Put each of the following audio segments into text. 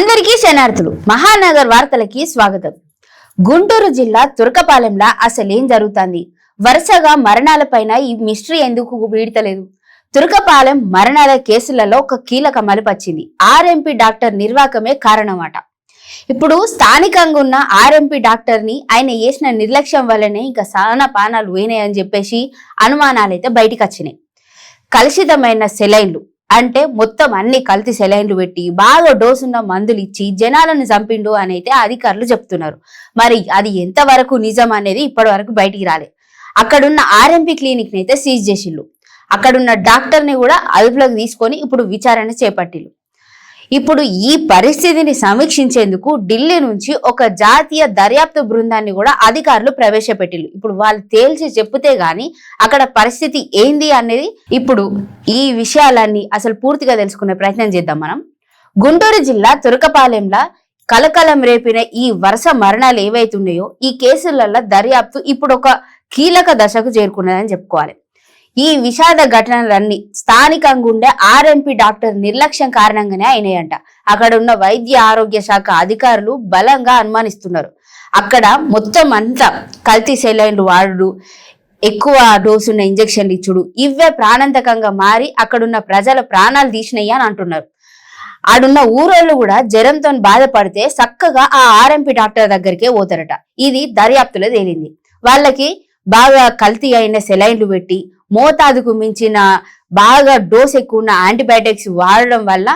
అందరికీ శనార్థులు మహానగర్ వార్తలకి స్వాగతం. గుంటూరు జిల్లా తురకపాలెంలో అసలేం జరుగుతుంది? వరుసగా మరణాలపైన ఈ మిస్టరీ ఎందుకు వీడతలేదు? తురకపాలెం మరణాల కేసులలో ఒక కీలక మలుపొచ్చింది. RMP doctor నిర్వాకమే కారణమట. ఇప్పుడు స్థానికంగా ఉన్న ఆర్ఎంపీ డాక్టర్ ని ఆయన చేసిన నిర్లక్ష్యం వల్లనే ఇంకా సానా పానాలు పోయినాయని చెప్పేసి అనుమానాలైతే బయటికి వచ్చినాయి. కలుషితమైన సెలైన్లు అంటే మొత్తం అన్ని కల్తీ సెలైన్లు పెట్టి బాగా డోసున్న మందులు ఇచ్చి జనాలను చంపిండు అని అయితే అధికారులు చెప్తున్నారు. మరి అది ఎంతవరకు నిజం అనేది ఇప్పటి వరకు బయటికి రాలేదు. అక్కడున్న ఆర్ఎంపీ క్లినిక్ ని అయితే సీజ్ చేసిళ్ళు. అక్కడున్న డాక్టర్ ని కూడా అదుపులోకి తీసుకొని ఇప్పుడు విచారణ చేపట్టిళ్ళు. ఇప్పుడు ఈ పరిస్థితిని సమీక్షించేందుకు ఢిల్లీ నుంచి ఒక జాతీయ దర్యాప్తు బృందాన్ని కూడా అధికారులు ప్రవేశపెట్టిళ్ళు. ఇప్పుడు వాళ్ళు తేల్చి చెప్తే గాని అక్కడ పరిస్థితి ఏంది అనేది ఇప్పుడు ఈ విషయాలన్నీ అసలు పూర్తిగా తెలుసుకునే ప్రయత్నం చేద్దాం మనం. గుంటూరు జిల్లా తురకపాలెంలో కలకలం రేపిన ఈ వరుస మరణాలు ఏవైతున్నాయో ఈ కేసులలో దర్యాప్తు ఇప్పుడు ఒక కీలక దశకు చేరుకున్నదని చెప్పుకోవాలి. ఈ విషాద ఘటనలన్నీ స్థానికంగా ఉండే ఆర్ఎంపీ డాక్టర్ నిర్లక్ష్యం కారణంగానే అయినాయంట. అక్కడ ఉన్న వైద్య ఆరోగ్య శాఖ అధికారులు బలంగా అనుమానిస్తున్నారు. అక్కడ మొత్తం అంతా కల్తీ సెలైన్లు వాడుడు, ఎక్కువ డోసున్న ఇంజక్షన్లు ఇచ్చుడు, ఇవే ప్రాణాంతకంగా మారి అక్కడున్న ప్రజల ప్రాణాలు తీసినాయి అని అంటున్నారు. ఆడున్న ఊరోళ్ళు కూడా జ్వరంతో బాధపడితే చక్కగా ఆ ఆర్ఎంపీ డాక్టర్ దగ్గరికే పోతారట. ఇది దర్యాప్తులో తేలింది. వాళ్ళకి బాగా కల్తీ అయిన సెలైన్లు పెట్టి మోతాదుకు మించిన బాగా డోస్ ఎక్కువ ఉన్న యాంటీబయాటిక్స్ వాడడం వల్ల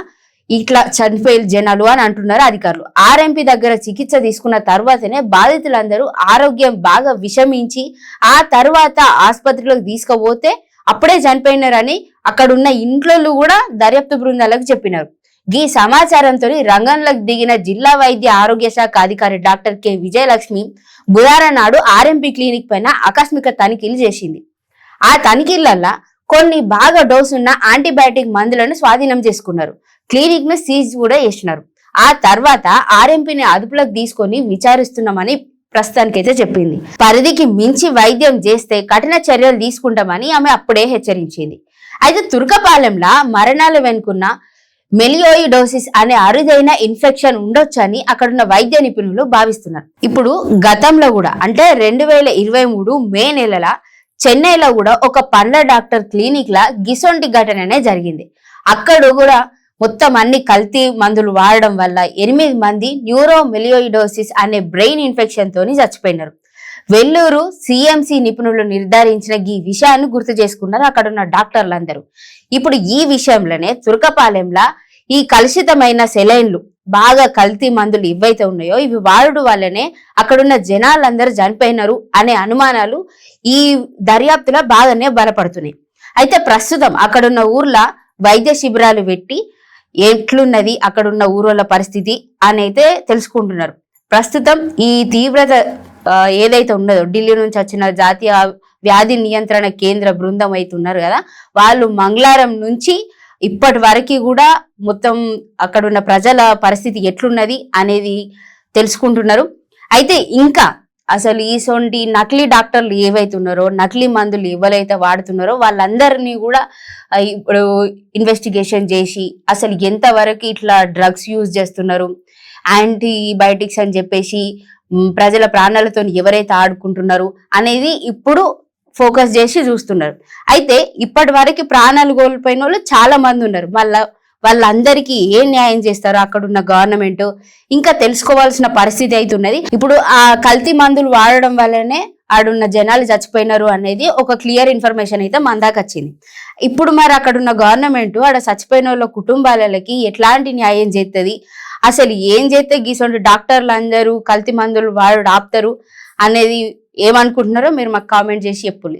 ఇట్లా చనిపోయే జనాలు అని అంటున్నారు అధికారులు. ఆర్ఎంపీ దగ్గర చికిత్స తీసుకున్న తర్వాతనే బాధితులందరూ ఆరోగ్యం బాగా విషమించి ఆ తర్వాత ఆసుపత్రిలోకి తీసుకుపోతే అప్పుడే చనిపోయినారని అక్కడున్న ఇంట్లో కూడా దర్యాప్తు బృందాలకు చెప్పినారు. ఈ సమాచారంతో రంగంలోకి దిగిన జిల్లా వైద్య ఆరోగ్య శాఖ అధికారి డాక్టర్ కె విజయలక్ష్మి బుధవారం నాడు ఆర్ఎంపీ క్లినిక్ పైన ఆకస్మిక తనిఖీలు చేసింది. ఆ తనిఖీలల్లో కొన్ని బాగా డోసు ఉన్న యాంటీబయాటిక్ మందులను స్వాధీనం చేసుకున్నారు. క్లినిక్ ను సీజ్ కూడా చేసినారు. ఆ తర్వాత ఆర్ఎంపీని అదుపులోకి తీసుకొని విచారిస్తున్నామని ప్రస్తుతానికైతే చెప్పింది. పరిధికి మించి వైద్యం చేస్తే కఠిన చర్యలు తీసుకుంటామని ఆమె అప్పుడే హెచ్చరించింది. అయితే తురకపాలెంలో మరణాలు వెనుకున్న మెలియోయిడోసిస్ అనే అరుదైన ఇన్ఫెక్షన్ ఉండొచ్చని అక్కడున్న వైద్య నిపుణులు భావిస్తున్నారు. ఇప్పుడు గతంలో కూడా అంటే 2023 మే నెలల చెన్నైలో కూడా ఒక పండ్ల డాక్టర్ క్లినిక్ లా గిసొంటి ఘటననే జరిగింది. అక్కడ కూడా మొత్తం అన్ని కల్తీ మందులు వాడడం వల్ల 8 మంది న్యూరోమెలియోయిడోసిస్ అనే బ్రెయిన్ ఇన్ఫెక్షన్ తోని చచ్చిపోయినారు. వెల్లూరు సిఎంసి నిపుణులు నిర్ధారించిన ఈ విషయాన్ని గుర్తు చేసుకున్నారు అక్కడున్న డాక్టర్లందరూ. ఇప్పుడు ఈ విషయంలోనే తురకపాలెంలో ఈ కలుషితమైన సెలైన్లు బాగా కల్తీ మందులు ఇవైతే ఉన్నాయో ఇవి వాడుడు వల్లనే అక్కడున్న జనాలందరూ చనిపోయినారు అనే అనుమానాలు ఈ దర్యాప్తులో బాగానే బలపడుతున్నాయి. అయితే ప్రస్తుతం అక్కడున్న ఊర్లో వైద్య శిబిరాలు పెట్టి ఎట్లున్నది అక్కడున్న ఊరోళ్ళ పరిస్థితి అని అయితే తెలుసుకుంటున్నారు. ప్రస్తుతం ఈ తీవ్రత ఏదైతే ఉన్నదో ఢిల్లీ నుంచి వచ్చిన జాతీయ వ్యాధి నియంత్రణ కేంద్ర బృందం అయితే ఉన్నారు కదా, వాళ్ళు మంగళవారం నుంచి ఇప్పటి వరకు కూడా మొత్తం అక్కడున్న ప్రజల పరిస్థితి ఎట్లున్నది అనేది తెలుసుకుంటున్నారు. అయితే ఇంకా అసలు ఈసొంటి నకిలీ డాక్టర్లు ఏవైతే ఉన్నారో నకిలీ మందులు ఎవరైతే వాడుతున్నారో వాళ్ళందరినీ కూడా ఇప్పుడు ఇన్వెస్టిగేషన్ చేసి అసలు ఎంతవరకు ఇట్లా డ్రగ్స్ యూజ్ చేస్తున్నారు, యాంటీబయాటిక్స్ అని చెప్పేసి ప్రజల ప్రాణాలతో ఎవరైతే ఆడుకుంటున్నారు అనేది ఇప్పుడు ఫోకస్ చేసి చూస్తున్నారు. అయితే ఇప్పటి వరకు ప్రాణాలు కోల్పోయిన వాళ్ళు చాలా మంది ఉన్నారు. వాళ్ళందరికీ ఏం న్యాయం చేస్తారో అక్కడున్న గవర్నమెంట్ ఇంకా తెలుసుకోవాల్సిన పరిస్థితి అయితే ఉన్నది. ఇప్పుడు ఆ కల్తీ మందులు వాడడం వల్లనే ఆడున్న జనాలు చచ్చిపోయినారు అనేది ఒక క్లియర్ ఇన్ఫర్మేషన్ అయితే మన దాకా వచ్చింది. ఇప్పుడు మరి అక్కడున్న గవర్నమెంట్ ఆడ చచ్చిపోయిన వాళ్ళ కుటుంబాలకి ఎట్లాంటి న్యాయం చేస్తుంది, అసలు ఏం చేస్తే గీసొంటి డాక్టర్లు అందరూ కల్తీ మందులు వాడు ఆపుతారు అనేది ఏమనుకుంటున్నారో మీరు మాకు కామెంట్ చేసి చెప్పులి.